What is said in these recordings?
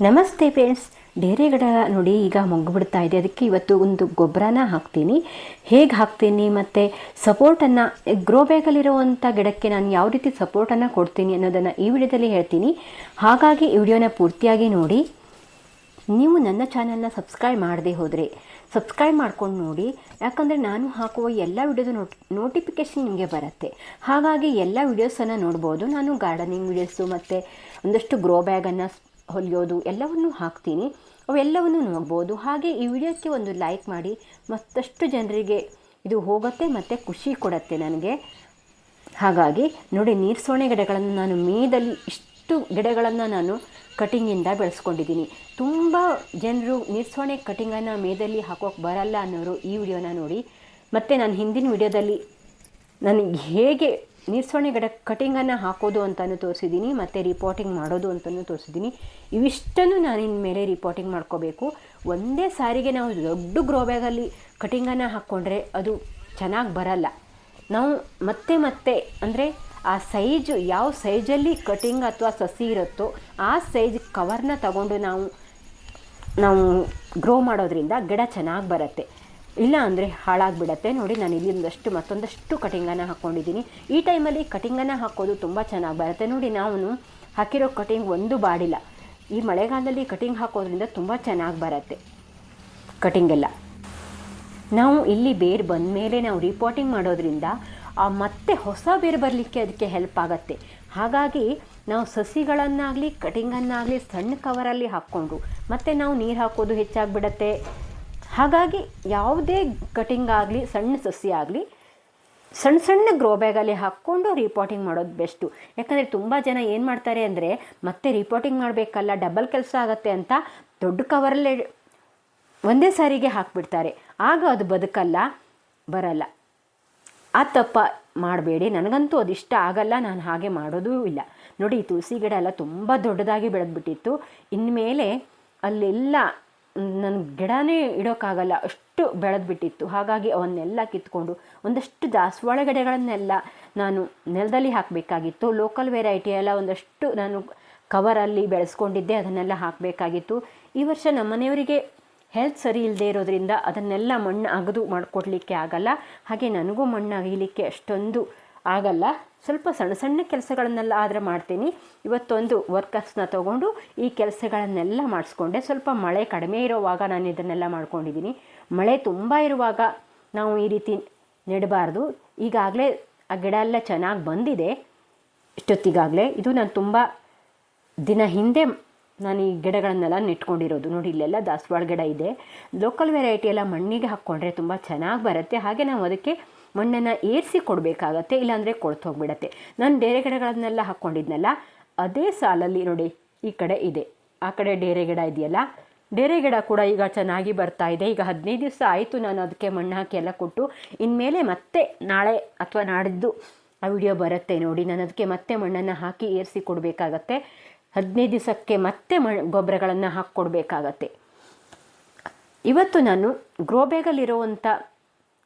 ನಮಸ್ತೆ ಫ್ರೆಂಡ್ಸ್. ಡೇರೆ ಗಿಡ ನೋಡಿ ಈಗ ಮೊಗ್ಗುಬಿಡ್ತಾ ಇದೆ. ಅದಕ್ಕೆ ಇವತ್ತು ಒಂದು ಗೊಬ್ಬರನ ಹಾಕ್ತೀನಿ. ಹೇಗೆ ಹಾಕ್ತೀನಿ ಮತ್ತು ಸಪೋರ್ಟನ್ನು ಗ್ರೋ ಬ್ಯಾಗಲ್ಲಿರುವಂಥ ಗಿಡಕ್ಕೆ ನಾನು ಯಾವ ರೀತಿ ಸಪೋರ್ಟನ್ನು ಕೊಡ್ತೀನಿ ಅನ್ನೋದನ್ನು ಈ ವಿಡಿಯೋದಲ್ಲಿ ಹೇಳ್ತೀನಿ. ಹಾಗಾಗಿ ಈ ವಿಡಿಯೋನ ಪೂರ್ತಿಯಾಗಿ ನೋಡಿ. ನೀವು ನನ್ನ ಚಾನಲ್ನ ಸಬ್ಸ್ಕ್ರೈಬ್ ಮಾಡದೆ ಹೋದರೆ ಸಬ್ಸ್ಕ್ರೈಬ್ ಮಾಡ್ಕೊಂಡು ನೋಡಿ, ಯಾಕಂದರೆ ನಾನು ಹಾಕುವ ಎಲ್ಲ ವಿಡಿಯೋದ ನೋಟಿಫಿಕೇಷನ್ ನಿಮಗೆ ಬರುತ್ತೆ. ಹಾಗಾಗಿ ಎಲ್ಲ ವಿಡಿಯೋಸನ್ನು ನೋಡ್ಬೋದು. ನಾನು ಗಾರ್ಡನಿಂಗ್ ವಿಡಿಯೋಸು ಮತ್ತು ಒಂದಷ್ಟು ಗ್ರೋ ಬ್ಯಾಗನ್ನು ಹೊಲಿಯೋದು ಎಲ್ಲವನ್ನೂ ಹಾಕ್ತೀನಿ, ಅವೆಲ್ಲವನ್ನು ನೋಡ್ಬೋದು. ಹಾಗೆ ಈ ವಿಡಿಯೋಕ್ಕೆ ಒಂದು ಲೈಕ್ ಮಾಡಿ, ಮತ್ತಷ್ಟು ಜನರಿಗೆ ಇದು ಹೋಗುತ್ತೆ ಮತ್ತು ಖುಷಿ ಕೊಡುತ್ತೆ ನನಗೆ. ಹಾಗಾಗಿ ನೋಡಿ, ನೀರ್ಸೋಣೆ ಗಿಡಗಳನ್ನು ನಾನು ಮೇದಲ್ಲಿ ಇಷ್ಟು ಗಿಡಗಳನ್ನು ನಾನು ಕಟಿಂಗಿಂದ ಬೆಳೆಸ್ಕೊಂಡಿದ್ದೀನಿ. ತುಂಬ ಜನರು ನೀರ್ಸೋಣೆ ಕಟಿಂಗನ್ನು ಮೇದಲ್ಲಿ ಹಾಕೋಕ್ಕೆ ಬರಲ್ಲ ಅನ್ನೋರು ಈ ವಿಡಿಯೋನ ನೋಡಿ. ಮತ್ತು ನಾನು ಹಿಂದಿನ ವಿಡಿಯೋದಲ್ಲಿ ನನಗೆ ಹೇಗೆ ನೀರ್ಸೋಣೆ ಗಿಡ ಕಟಿಂಗನ್ನು ಹಾಕೋದು ಅಂತಲೂ ತೋರಿಸಿದ್ದೀನಿ, ಮತ್ತು ರಿಪೋರ್ಟಿಂಗ್ ಮಾಡೋದು ಅಂತಲೂ ತೋರಿಸಿದ್ದೀನಿ. ಇವಿಷ್ಟನ್ನು ನಾನು ಇನ್ಮೇಲೆ ರಿಪೋರ್ಟಿಂಗ್ ಮಾಡ್ಕೋಬೇಕು. ಒಂದೇ ಸಾರಿಗೆ ನಾವು ದೊಡ್ಡ ಗ್ರೋ ಬ್ಯಾಗಲ್ಲಿ ಕಟಿಂಗನ್ನು ಹಾಕ್ಕೊಂಡ್ರೆ ಅದು ಚೆನ್ನಾಗಿ ಬರಲ್ಲ. ನಾವು ಮತ್ತೆ ಅಂದರೆ ಆ ಸೈಜು ಯಾವ ಸೈಜಲ್ಲಿ ಕಟಿಂಗ್ ಅಥವಾ ಸಸಿ ಇರುತ್ತೋ ಆ ಸೈಜ್ ಕವರ್ನ ತಗೊಂಡು ನಾವು ಗ್ರೋ ಮಾಡೋದ್ರಿಂದ ಗಿಡ ಚೆನ್ನಾಗಿ ಬರುತ್ತೆ. ಇಲ್ಲ ಅಂದರೆ ಹಾಳಾಗಿಬಿಡತ್ತೆ. ನೋಡಿ, ನಾನು ಇಲ್ಲಿ ಮತ್ತೊಂದಷ್ಟು ಕಟಿಂಗನ್ನು ಹಾಕ್ಕೊಂಡಿದ್ದೀನಿ. ಈ ಟೈಮಲ್ಲಿ ಕಟಿಂಗನ್ನು ಹಾಕೋದು ತುಂಬ ಚೆನ್ನಾಗಿ ಬರುತ್ತೆ. ನೋಡಿ, ನಾವು ಹಾಕಿರೋ ಕಟಿಂಗ್ ಒಂದು ಬಾಡಿಲ್ಲ. ಈ ಮಳೆಗಾಲದಲ್ಲಿ ಕಟಿಂಗ್ ಹಾಕೋದ್ರಿಂದ ತುಂಬ ಚೆನ್ನಾಗಿ ಬರುತ್ತೆ ಕಟಿಂಗೆಲ್ಲ. ನಾವು ಇಲ್ಲಿ ಬೇರು ಬಂದ ಮೇಲೆ ನಾವು ರಿಪೋರ್ಟಿಂಗ್ ಮಾಡೋದ್ರಿಂದ ಮತ್ತೆ ಹೊಸ ಬೇರು ಬರಲಿಕ್ಕೆ ಅದಕ್ಕೆ ಹೆಲ್ಪ್ ಆಗುತ್ತೆ. ಹಾಗಾಗಿ ನಾವು ಸಸಿಗಳನ್ನಾಗಲಿ ಕಟಿಂಗನ್ನಾಗಲಿ ಸಣ್ಣ ಕವರಲ್ಲಿ ಹಾಕ್ಕೊಂಡು ಮತ್ತು ನಾವು ನೀರು ಹಾಕೋದು ಹೆಚ್ಚಾಗಿಬಿಡತ್ತೆ. ಹಾಗಾಗಿ ಯಾವುದೇ ಕಟಿಂಗ್ ಆಗಲಿ ಸಣ್ಣ ಸಸಿ ಆಗಲಿ ಸಣ್ಣ ಗ್ರೋ ಬ್ಯಾಗಲ್ಲಿ ಹಾಕ್ಕೊಂಡು ರಿಪೋರ್ಟಿಂಗ್ ಮಾಡೋದು ಬೆಸ್ಟು. ಯಾಕಂದರೆ ತುಂಬ ಜನ ಏನು ಮಾಡ್ತಾರೆ ಅಂದರೆ ಮತ್ತೆ ರಿಪೋರ್ಟಿಂಗ್ ಮಾಡಬೇಕಲ್ಲ, ಡಬಲ್ ಕೆಲಸ ಆಗುತ್ತೆ ಅಂತ ದೊಡ್ಡ ಕವರಲ್ಲೇ ಒಂದೇ ಸಾರಿಗೆ ಹಾಕಿಬಿಡ್ತಾರೆ. ಆಗ ಅದು ಬರಲ್ಲ. ಆ ತಪ್ಪ ಮಾಡಬೇಡಿ. ನನಗಂತೂ ಅದಿಷ್ಟ ಆಗಲ್ಲ, ನಾನು ಹಾಗೆ ಮಾಡೋದೂ ಇಲ್ಲ. ನೋಡಿ, ಈ ತುಳಸಿ ಗಿಡ ಎಲ್ಲ ತುಂಬ ದೊಡ್ಡದಾಗಿ ಬೆಳೆದ್ಬಿಟ್ಟಿತ್ತು. ಇನ್ಮೇಲೆ ಅಲ್ಲೆಲ್ಲ ನನ್ನ ಗಿಡನೇ ಇಡೋಕ್ಕಾಗಲ್ಲ, ಅಷ್ಟು ಬೆಳೆದ್ಬಿಟ್ಟಿತ್ತು. ಹಾಗಾಗಿ ಅವನ್ನೆಲ್ಲ ಕಿತ್ಕೊಂಡು ಒಂದಷ್ಟು ದಾಸವಾಳ ಗಿಡಗಳನ್ನೆಲ್ಲ ನಾನು ನೆಲದಲ್ಲಿ ಹಾಕಬೇಕಾಗಿತ್ತು. ಲೋಕಲ್ ವೆರೈಟಿ ಎಲ್ಲ ಒಂದಷ್ಟು ನಾನು ಕವರಲ್ಲಿ ಬೆಳೆಸ್ಕೊಂಡಿದ್ದೆ, ಅದನ್ನೆಲ್ಲ ಹಾಕಬೇಕಾಗಿತ್ತು. ಈ ವರ್ಷ ನಮ್ಮ ಮನೆಯವರಿಗೆ ಹೆಲ್ತ್ ಸರಿ ಇಲ್ಲದೆ ಇರೋದ್ರಿಂದ ಅದನ್ನೆಲ್ಲ ಮಣ್ಣು ಅಗದು ಮಾಡಿಕೊಡ್ಲಿಕ್ಕೆ ಆಗಲ್ಲ. ಹಾಗೆ ನನಗೂ ಮಣ್ಣು ಅಗಿಲಿಕ್ಕೆ ಅಷ್ಟೊಂದು ಆಗಲ್ಲ. ಸ್ವಲ್ಪ ಸಣ್ಣ ಕೆಲಸಗಳನ್ನೆಲ್ಲ ಆದರೆ ಮಾಡ್ತೀನಿ. ಇವತ್ತೊಂದು ವರ್ಕರ್ಸ್ನ ತೊಗೊಂಡು ಈ ಕೆಲಸಗಳನ್ನೆಲ್ಲ ಮಾಡಿಸ್ಕೊಂಡೆ. ಸ್ವಲ್ಪ ಮಳೆ ಕಡಿಮೆ ಇರೋವಾಗ ನಾನು ಇದನ್ನೆಲ್ಲ ಮಾಡ್ಕೊಂಡಿದ್ದೀನಿ. ಮಳೆ ತುಂಬ ಇರುವಾಗ ನಾವು ಈ ರೀತಿ ನೆಡಬಾರ್ದು. ಈಗಾಗಲೇ ಆ ಗಿಡ ಎಲ್ಲ ಚೆನ್ನಾಗಿ ಬಂದಿದೆ ಇಷ್ಟೊತ್ತಿಗಾಗಲೇ. ಇದು ನಾನು ತುಂಬ ದಿನ ಹಿಂದೆ ನಾನು ಈ ಗಿಡಗಳನ್ನೆಲ್ಲ ನೆಟ್ಕೊಂಡಿರೋದು. ನೋಡಿ, ಇಲ್ಲೆಲ್ಲ ದಾಸವಾಳ ಗಿಡ ಇದೆ. ಲೋಕಲ್ ವೆರೈಟಿ ಎಲ್ಲ ಮಣ್ಣಿಗೆ ಹಾಕ್ಕೊಂಡ್ರೆ ತುಂಬ ಚೆನ್ನಾಗಿ ಬರುತ್ತೆ. ಹಾಗೆ ನಾವು ಅದಕ್ಕೆ ಮಣ್ಣನ್ನು ಏರಿಸಿ ಕೊಡಬೇಕಾಗತ್ತೆ, ಇಲ್ಲಾಂದರೆ ಕೊಳ್ತು ಹೋಗಿಬಿಡತ್ತೆ. ನಾನು ಡೇರೆ ಗಿಡಗಳನ್ನೆಲ್ಲ ಹಾಕ್ಕೊಂಡಿದ್ನಲ್ಲ, ಅದೇ ಸಾಲಲ್ಲಿ ನೋಡಿ ಈ ಕಡೆ ಇದೆ, ಆ ಕಡೆ ಡೇರೆ ಗಿಡ ಇದೆಯಲ್ಲ, ಡೇರೆ ಗಿಡ ಕೂಡ ಈಗ ಚೆನ್ನಾಗಿ ಬರ್ತಾ ಇದೆ. ಈಗ 15 ದಿವಸ ಆಯಿತು ನಾನು ಅದಕ್ಕೆ ಮಣ್ಣು ಹಾಕಿ ಎಲ್ಲ ಕೊಟ್ಟು. ಇನ್ಮೇಲೆ ಮತ್ತೆ ನಾಳೆ ಅಥವಾ ನಾಡಿದ್ದು ಆ ವಿಡಿಯೋ ಬರುತ್ತೆ ನೋಡಿ. ನಾನು ಅದಕ್ಕೆ ಮತ್ತೆ ಮಣ್ಣನ್ನು ಹಾಕಿ ಏರಿಸಿ ಕೊಡಬೇಕಾಗತ್ತೆ. 15 ದಿವಸಕ್ಕೆ ಮತ್ತೆ ಗೊಬ್ಬರಗಳನ್ನು ಹಾಕ್ಕೊಡ್ಬೇಕಾಗತ್ತೆ. ಇವತ್ತು ನಾನು ಗ್ರೋ ಬ್ಯಾಗಲ್ಲಿರುವಂಥ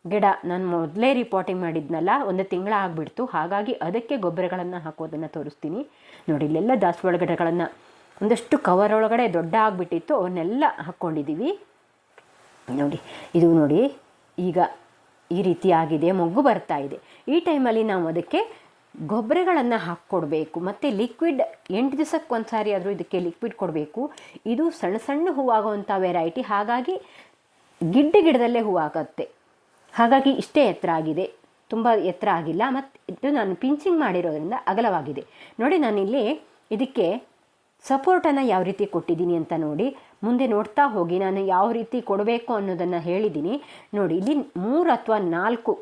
ಗಿಡ ನಾನು ಮೊದಲೇ ರಿಪೋರ್ಟಿಂಗ್ ಮಾಡಿದ್ನಲ್ಲ, 1 ತಿಂಗಳ ಆಗಿಬಿಡ್ತು. ಹಾಗಾಗಿ ಅದಕ್ಕೆ ಗೊಬ್ಬರಗಳನ್ನು ಹಾಕೋದನ್ನು ತೋರಿಸ್ತೀನಿ. ನೋಡಿ, ಇಲ್ಲೆಲ್ಲ ದಾಸವಾಳ ಗಿಡಗಳನ್ನು ಒಂದಷ್ಟು ಕವರ್ ಒಳಗಡೆ ದೊಡ್ಡ ಆಗಿಬಿಟ್ಟಿತ್ತು, ಅವನ್ನೆಲ್ಲ ಹಾಕ್ಕೊಂಡಿದ್ದೀವಿ. ನೋಡಿ, ಇದು ನೋಡಿ ಈಗ ಈ ರೀತಿ ಆಗಿದೆ, ಮೊಗ್ಗು ಬರ್ತಾ ಇದೆ. ಈ ಟೈಮಲ್ಲಿ ನಾವು ಅದಕ್ಕೆ ಗೊಬ್ಬರಗಳನ್ನು ಹಾಕ್ಕೊಡ್ಬೇಕು. ಮತ್ತು ಲಿಕ್ವಿಡ್ 8 ದಿವಸಕ್ಕೆ ಒಂದು ಸಾರಿ ಆದರೂ ಇದಕ್ಕೆ ಲಿಕ್ವಿಡ್ ಕೊಡಬೇಕು. ಇದು ಸಣ್ಣ ಹೂವಾಗುವಂಥ ವೆರೈಟಿ, ಹಾಗಾಗಿ ಗಿಡದಲ್ಲೇ ಹೂವಾಗತ್ತೆ. ಹಾಗಾಗಿ ಇಷ್ಟೇ ಎತ್ತರ ಆಗಿದೆ, ತುಂಬ ಎತ್ತರ ಆಗಿಲ್ಲ. ಮತ್ತು ಇದು ನಾನು ಪಿಂಚಿಂಗ್ ಮಾಡಿರೋದ್ರಿಂದ ಅಗಲವಾಗಿದೆ. ನೋಡಿ, ನಾನಿಲ್ಲಿ ಇದಕ್ಕೆ ಸಪೋರ್ಟನ್ನು ಯಾವ ರೀತಿ ಕೊಟ್ಟಿದ್ದೀನಿ ಅಂತ ನೋಡಿ. ಮುಂದೆ ನೋಡ್ತಾ ಹೋಗಿ ನಾನು ಯಾವ ರೀತಿ ಕೊಡಬೇಕು ಅನ್ನೋದನ್ನು ಹೇಳಿದ್ದೀನಿ. ನೋಡಿ, ಇಲ್ಲಿ 3 ಅಥವಾ 4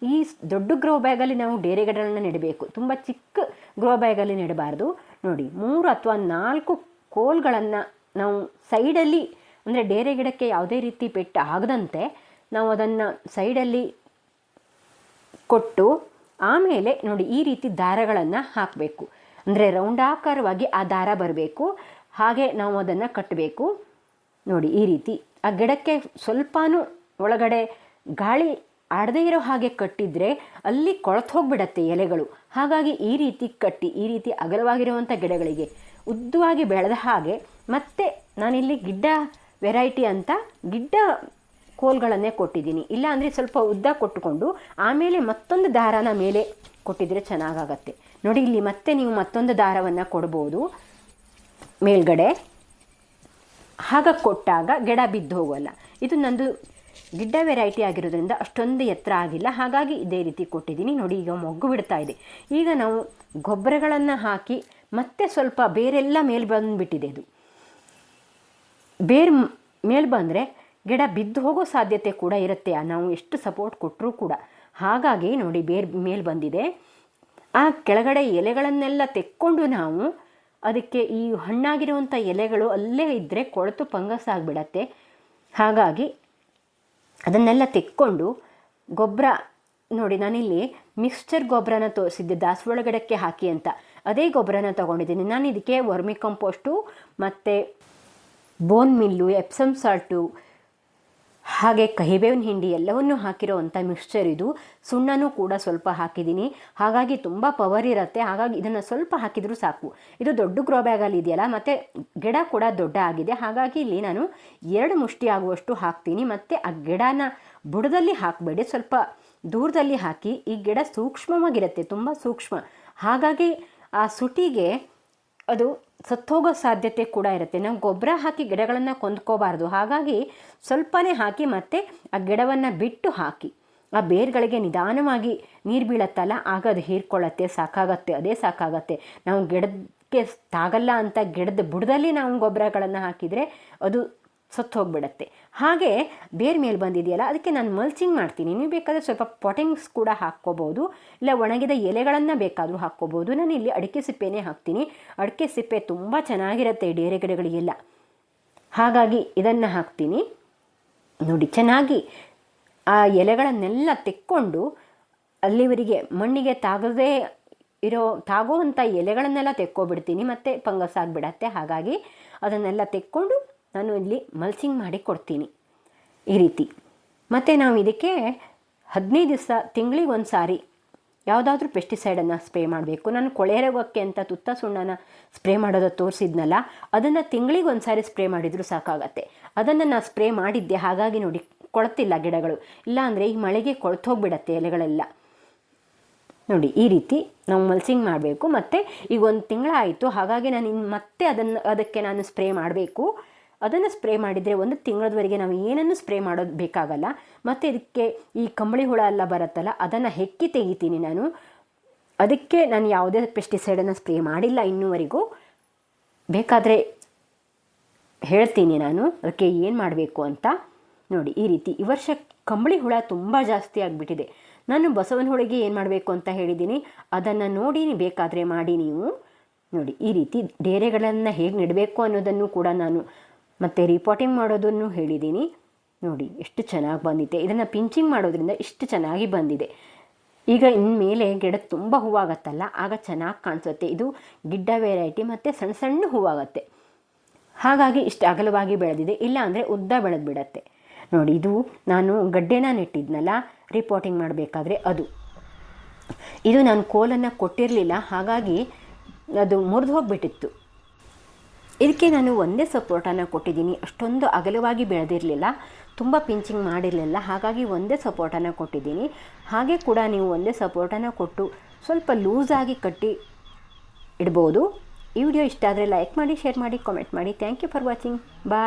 ಈ ದೊಡ್ಡ ಗ್ರೋ ಬ್ಯಾಗಲ್ಲಿ ನಾವು ಡೇರೆ ಗಿಡಗಳನ್ನ ನೆಡಬೇಕು, ತುಂಬ ಚಿಕ್ಕ ಗ್ರೋ ಬ್ಯಾಗಲ್ಲಿ ನೆಡಬಾರ್ದು. ನೋಡಿ, 3 ಅಥವಾ 4 ಕೋಲ್ಗಳನ್ನು ನಾವು ಸೈಡಲ್ಲಿ, ಅಂದರೆ ಡೇರೆ ಗಿಡಕ್ಕೆ ಯಾವುದೇ ರೀತಿ ಪೆಟ್ಟು ಆಗದಂತೆ ನಾವು ಅದನ್ನು ಸೈಡಲ್ಲಿ ಕೊಟ್ಟು ಆಮೇಲೆ ನೋಡಿ ಈ ರೀತಿ ದಾರಗಳನ್ನು ಹಾಕಬೇಕು. ಅಂದರೆ ರೌಂಡಾಕಾರವಾಗಿ ಆ ದಾರ ಬರಬೇಕು. ಹಾಗೆ ನಾವು ಅದನ್ನು ಕಟ್ಟಬೇಕು. ನೋಡಿ, ಈ ರೀತಿ ಆ ಗಿಡಕ್ಕೆ ಸ್ವಲ್ಪನೂ ಒಳಗಡೆ ಗಾಳಿ ಆಡದೇ ಇರೋ ಹಾಗೆ ಕಟ್ಟಿದರೆ ಅಲ್ಲಿ ಕೊಳೆತು ಹೋಗಿಬಿಡತ್ತೆ ಎಲೆಗಳು. ಹಾಗಾಗಿ ಈ ರೀತಿ ಕಟ್ಟಿ, ಈ ರೀತಿ ಅಗಲವಾಗಿರುವಂಥ ಗಿಡಗಳಿಗೆ ಉದ್ದವಾಗಿ ಬೆಳೆದ ಹಾಗೆ ಮತ್ತೆ ನಾನಿಲ್ಲಿ ಗಿಡ್ಡ ವೆರೈಟಿ ಅಂತ ಗಿಡ್ಡ ಕೋಲ್ಗಳನ್ನೇ ಕೊಟ್ಟಿದ್ದೀನಿ. ಇಲ್ಲ ಅಂದರೆ ಸ್ವಲ್ಪ ಉದ್ದ ಕೊಟ್ಟುಕೊಂಡು ಆಮೇಲೆ ಮತ್ತೊಂದು ದಾರನ ಮೇಲೆ ಕೊಟ್ಟಿದ್ರೆ ಚೆನ್ನಾಗಾಗತ್ತೆ. ನೋಡಿ ಇಲ್ಲಿ ಮತ್ತೆ ನೀವು ಮತ್ತೊಂದು ದಾರವನ್ನು ಕೊಡ್ಬೋದು ಮೇಲ್ಗಡೆ. ಆಗ ಕೊಟ್ಟಾಗ ಗಿಡ ಬಿದ್ದು ಹೋಗೋಲ್ಲ. ಇದು ನಂದು ಗಿಡ್ಡ ವೆರೈಟಿ ಆಗಿರೋದ್ರಿಂದ ಅಷ್ಟೊಂದು ಎತ್ತರ ಆಗಿಲ್ಲ, ಹಾಗಾಗಿ ಇದೇ ರೀತಿ ಕೊಟ್ಟಿದ್ದೀನಿ. ನೋಡಿ ಈಗ ಮೊಗ್ಗು ಬಿಡ್ತಾ ಇದೆ. ಈಗ ನಾವು ಗೊಬ್ಬರಗಳನ್ನು ಹಾಕಿ ಮತ್ತೆ ಸ್ವಲ್ಪ ಬೇರೆಲ್ಲ ಮೇಲೆ ಬಂದುಬಿಟ್ಟಿದೆ. ಇದು ಬೇರೆ ಮೇಲೆ ಬಂದರೆ ಗಿಡ ಬಿದ್ದು ಹೋಗೋ ಸಾಧ್ಯತೆ ಕೂಡ ಇರುತ್ತೆ, ನಾವು ಎಷ್ಟು ಸಪೋರ್ಟ್ ಕೊಟ್ಟರೂ ಕೂಡ. ಹಾಗಾಗಿ ನೋಡಿ ಬೇರೆ ಮೇಲೆ ಬಂದಿದೆ. ಆ ಕೆಳಗಡೆ ಎಲೆಗಳನ್ನೆಲ್ಲ ತೆಕ್ಕೊಂಡು ನಾವು ಅದಕ್ಕೆ ಈ ಹಣ್ಣಾಗಿರುವಂಥ ಎಲೆಗಳು ಅಲ್ಲೇ ಇದ್ದರೆ ಕೊಳೆತು ಫಂಗಸ್ ಆಗಿಬಿಡತ್ತೆ. ಹಾಗಾಗಿ ಅದನ್ನೆಲ್ಲ ತೆಕ್ಕೊಂಡು ಗೊಬ್ಬರ ನೋಡಿ, ನಾನಿಲ್ಲಿ ಮಿಕ್ಸ್ಚರ್ ಗೊಬ್ಬರನ ತೋರಿಸಿದ್ದೆ ದಾಸವಾಳ ಗಿಡಕ್ಕೆ ಹಾಕಿ ಅಂತ, ಅದೇ ಗೊಬ್ಬರನ ತೊಗೊಂಡಿದ್ದೀನಿ. ನಾನು ಇದಕ್ಕೆ ವರ್ಮಿ ಕಂಪೋಸ್ಟು ಮತ್ತು ಬೋನ್ ಮಿಲ್ಲು, ಎಪ್ಸಮ್ ಸಾಲ್ಟು, ಹಾಗೆ ಕಹಿಬೇವಿನ ಹಿಂಡಿ ಎಲ್ಲವನ್ನೂ ಹಾಕಿರೋವಂಥ ಮಿಕ್ಸ್ಚರ್ ಇದು. ಸುಣ್ಣನೂ ಕೂಡ ಸ್ವಲ್ಪ ಹಾಕಿದ್ದೀನಿ, ಹಾಗಾಗಿ ತುಂಬ ಪವರ್ ಇರುತ್ತೆ. ಹಾಗಾಗಿ ಇದನ್ನು ಸ್ವಲ್ಪ ಹಾಕಿದರೂ ಸಾಕು. ಇದು ದೊಡ್ಡ ಗ್ರೋ ಬ್ಯಾಗಲ್ಲಿ ಇದೆಯಲ್ಲ, ಮತ್ತು ಗಿಡ ಕೂಡ ದೊಡ್ಡ ಆಗಿದೆ. ಹಾಗಾಗಿ ಇಲ್ಲಿ ನಾನು 2 ಮುಷ್ಟಿ ಆಗುವಷ್ಟು ಹಾಕ್ತೀನಿ. ಮತ್ತು ಆ ಗಿಡನ ಬುಡದಲ್ಲಿ ಹಾಕಬೇಡಿ, ಸ್ವಲ್ಪ ದೂರದಲ್ಲಿ ಹಾಕಿ. ಈ ಗಿಡ ಸೂಕ್ಷ್ಮವಾಗಿರುತ್ತೆ, ತುಂಬ ಸೂಕ್ಷ್ಮ. ಹಾಗಾಗಿ ಆ ಸುಟಿಗೆ ಅದು ಸತ್ತೋಗೋ ಸಾಧ್ಯತೆ ಕೂಡ ಇರುತ್ತೆ. ನಾವು ಗೊಬ್ಬರ ಹಾಕಿ ಗಿಡಗಳನ್ನು ಕೊಂದ್ಕೋಬಾರ್ದು. ಹಾಗಾಗಿ ಸ್ವಲ್ಪನೇ ಹಾಕಿ ಮತ್ತು ಆ ಗಿಡವನ್ನು ಬಿಟ್ಟು ಹಾಕಿ. ಆ ಬೇರುಗಳಿಗೆ ನಿಧಾನವಾಗಿ ನೀರು ಬೀಳತ್ತಲ್ಲ, ಆಗ ಅದು ಹೀರ್ಕೊಳ್ಳುತ್ತೆ, ಸಾಕಾಗತ್ತೆ, ಅದೇ ಸಾಕಾಗತ್ತೆ. ನಾವು ಗಿಡಕ್ಕೆ ತಾಗಲ್ಲ ಅಂತ ಗಿಡದ ಬುಡದಲ್ಲಿ ನಾವು ಗೊಬ್ಬರಗಳನ್ನು ಹಾಕಿದರೆ ಅದು ಸತ್ತು ಹೋಗಿಬಿಡತ್ತೆ. ಹಾಗೆ ಬೇರೆ ಮೇಲೆ ಬಂದಿದೆಯಲ್ಲ, ಅದಕ್ಕೆ ನಾನು ಮಲ್ಚಿಂಗ್ ಮಾಡ್ತೀನಿ. ನೀವು ಬೇಕಾದರೆ ಸ್ವಲ್ಪ ಪಾಟಿಂಗ್ಸ್ ಕೂಡ ಹಾಕ್ಕೋಬೋದು, ಇಲ್ಲ ಒಣಗಿದ ಎಲೆಗಳನ್ನು ಬೇಕಾದರೂ ಹಾಕ್ಕೋಬೋದು. ನಾನು ಇಲ್ಲಿ ಅಡಿಕೆ ಸಿಪ್ಪೆನೇ ಹಾಕ್ತೀನಿ. ಅಡಿಕೆ ಸಿಪ್ಪೆ ತುಂಬ ಚೆನ್ನಾಗಿರುತ್ತೆ ಡೇರೆ ಗಿಡಗಳಿಗೆಲ್ಲ, ಹಾಗಾಗಿ ಇದನ್ನು ಹಾಕ್ತೀನಿ. ನೋಡಿ ಚೆನ್ನಾಗಿ ಆ ಎಲೆಗಳನ್ನೆಲ್ಲ ತೆಕ್ಕೊಂಡು ಅಲ್ಲಿವರೆಗೆ ಮಣ್ಣಿಗೆ ತಾಗುವಂಥ ಎಲೆಗಳನ್ನೆಲ್ಲ ತೆಕ್ಕೊಬಿಡ್ತೀನಿ, ಮತ್ತು ಫಂಗಸ್ ಆಗಿಬಿಡತ್ತೆ. ಹಾಗಾಗಿ ಅದನ್ನೆಲ್ಲ ತೆಕ್ಕೊಂಡು ನಾನು ಇಲ್ಲಿ ಮಲ್ಚಿಂಗ್ ಮಾಡಿ ಕೊಡ್ತೀನಿ ಈ ರೀತಿ. ಮತ್ತು ನಾವು ಇದಕ್ಕೆ 15 ದಿವಸ ತಿಂಗಳಿಗೆ ಒಂದು ಸಾರಿ ಯಾವುದಾದ್ರೂ ಪೆಸ್ಟಿಸೈಡನ್ನು ಸ್ಪ್ರೇ ಮಾಡಬೇಕು. ನಾನು ಕೊಳೆ ರೋಗಕ್ಕೆ ಅಂತ ತುತ್ತ ಸುಣ್ಣನ ಸ್ಪ್ರೇ ಮಾಡೋದು ತೋರಿಸಿದ್ನಲ್ಲ, ಅದನ್ನು ತಿಂಗಳಿಗೆ ಒಂದು ಸಾರಿ ಸ್ಪ್ರೇ ಮಾಡಿದರೂ ಸಾಕಾಗತ್ತೆ. ಅದನ್ನು ನಾನು ಸ್ಪ್ರೇ ಮಾಡಿದ್ದೆ, ಹಾಗಾಗಿ ನೋಡಿ ಕೊಳ್ತಿಲ್ಲ ಗಿಡಗಳು. ಇಲ್ಲ ಅಂದರೆ ಈ ಮಳೆಗೆ ಕೊಳ್ತೋಗ್ಬಿಡತ್ತೆ ಎಲೆಗಳೆಲ್ಲ. ನೋಡಿ ಈ ರೀತಿ ನಾವು ಮಲ್ಚಿಂಗ್ ಮಾಡಬೇಕು. ಮತ್ತು ಈಗ 1 ತಿಂಗಳಾಯಿತು, ಹಾಗಾಗಿ ನಾನು ಮತ್ತೆ ಅದಕ್ಕೆ ನಾನು ಸ್ಪ್ರೇ ಮಾಡಬೇಕು. ಅದನ್ನು ಸ್ಪ್ರೇ ಮಾಡಿದರೆ 1 ತಿಂಗಳದವರೆಗೆ ನಾವು ಏನನ್ನು ಸ್ಪ್ರೇ ಮಾಡೋದು ಬೇಕಾಗಲ್ಲ. ಮತ್ತು ಇದಕ್ಕೆ ಈ ಕಂಬಳಿ ಹುಳ ಎಲ್ಲ ಬರುತ್ತಲ್ಲ, ಅದನ್ನು ಹೆಕ್ಕಿ ತೆಗಿತೀನಿ ನಾನು. ಅದಕ್ಕೆ ನಾನು ಯಾವುದೇ ಪೆಸ್ಟಿಸೈಡನ್ನು ಸ್ಪ್ರೇ ಮಾಡಿಲ್ಲ ಇನ್ನೂವರೆಗೂ. ಬೇಕಾದರೆ ಹೇಳ್ತೀನಿ ನಾನು ಅದಕ್ಕೆ ಏನು ಮಾಡಬೇಕು ಅಂತ. ನೋಡಿ ಈ ರೀತಿ ಈ ವರ್ಷ ಕಂಬಳಿ ಹುಳ ತುಂಬ ಜಾಸ್ತಿ ಆಗಿಬಿಟ್ಟಿದೆ. ನಾನು ಬಸವನ ಹುಳಿಗೆ ಏನು ಮಾಡಬೇಕು ಅಂತ ಹೇಳಿದ್ದೀನಿ, ಅದನ್ನು ನೋಡಿ ಬೇಕಾದರೆ ಮಾಡಿ ನೀವು. ನೋಡಿ ಈ ರೀತಿ ಡೇರೆಗಳನ್ನು ಹೇಗೆ ನೆಡಬೇಕು ಅನ್ನೋದನ್ನು ಕೂಡ ನಾನು ಮತ್ತು ರಿಪೋರ್ಟಿಂಗ್ ಮಾಡೋದನ್ನು ಹೇಳಿದ್ದೀನಿ. ನೋಡಿ ಎಷ್ಟು ಚೆನ್ನಾಗಿ ಬಂದಿದೆ. ಇದನ್ನು ಪಿಂಚಿಂಗ್ ಮಾಡೋದ್ರಿಂದ ಇಷ್ಟು ಚೆನ್ನಾಗಿ ಬಂದಿದೆ. ಈಗ ಇನ್ಮೇಲೆ ಗಿಡ ತುಂಬ ಹೂವಾಗತ್ತಲ್ಲ, ಆಗ ಚೆನ್ನಾಗಿ ಕಾಣಿಸುತ್ತೆ. ಇದು ಗಿಡ್ಡ ವೆರೈಟಿ ಮತ್ತು ಸಣ್ಣ ಸಣ್ಣ ಹೂವಾಗತ್ತೆ, ಹಾಗಾಗಿ ಇಷ್ಟು ಅಗಲವಾಗಿ ಬೆಳೆದಿದೆ. ಇಲ್ಲ ಅಂದರೆ ಉದ್ದ ಬೆಳೆದು ಬಿಡತ್ತೆ. ನೋಡಿ ಇದು ನಾನು ಗಡ್ಡೆನ ನೆಟ್ಟಿದ್ನಲ್ಲ ರಿಪೋರ್ಟಿಂಗ್ ಮಾಡಬೇಕಾದ್ರೆ, ಇದು ನಾನು ಕೋಲನ್ನು ಕೊಟ್ಟಿರಲಿಲ್ಲ, ಹಾಗಾಗಿ ಅದು ಮುರಿದು ಹೋಗಿಬಿಟ್ಟಿತ್ತು. ಇದಕ್ಕೆ ನಾನು ಒಂದೇ ಸಪೋರ್ಟನ್ನು ಕೊಟ್ಟಿದ್ದೀನಿ. ಅಷ್ಟೊಂದು ಅಗಲವಾಗಿ ಬೆಳೆದಿರಲಿಲ್ಲ, ತುಂಬ ಪಿಂಚಿಂಗ್ ಮಾಡಿರಲಿಲ್ಲ, ಹಾಗಾಗಿ ಒಂದೇ ಸಪೋರ್ಟನ್ನು ಕೊಟ್ಟಿದ್ದೀನಿ. ಹಾಗೆ ಕೂಡ ನೀವು ಒಂದೇ ಸಪೋರ್ಟನ್ನು ಕೊಟ್ಟು ಸ್ವಲ್ಪ ಲೂಸಾಗಿ ಕಟ್ಟಿ ಇಡ್ಬೋದು. ಈ ವಿಡಿಯೋ ಇಷ್ಟ ಆದರೆ ಲೈಕ್ ಮಾಡಿ, ಶೇರ್ ಮಾಡಿ, ಕಾಮೆಂಟ್ ಮಾಡಿ. Thank you for watching. Bye.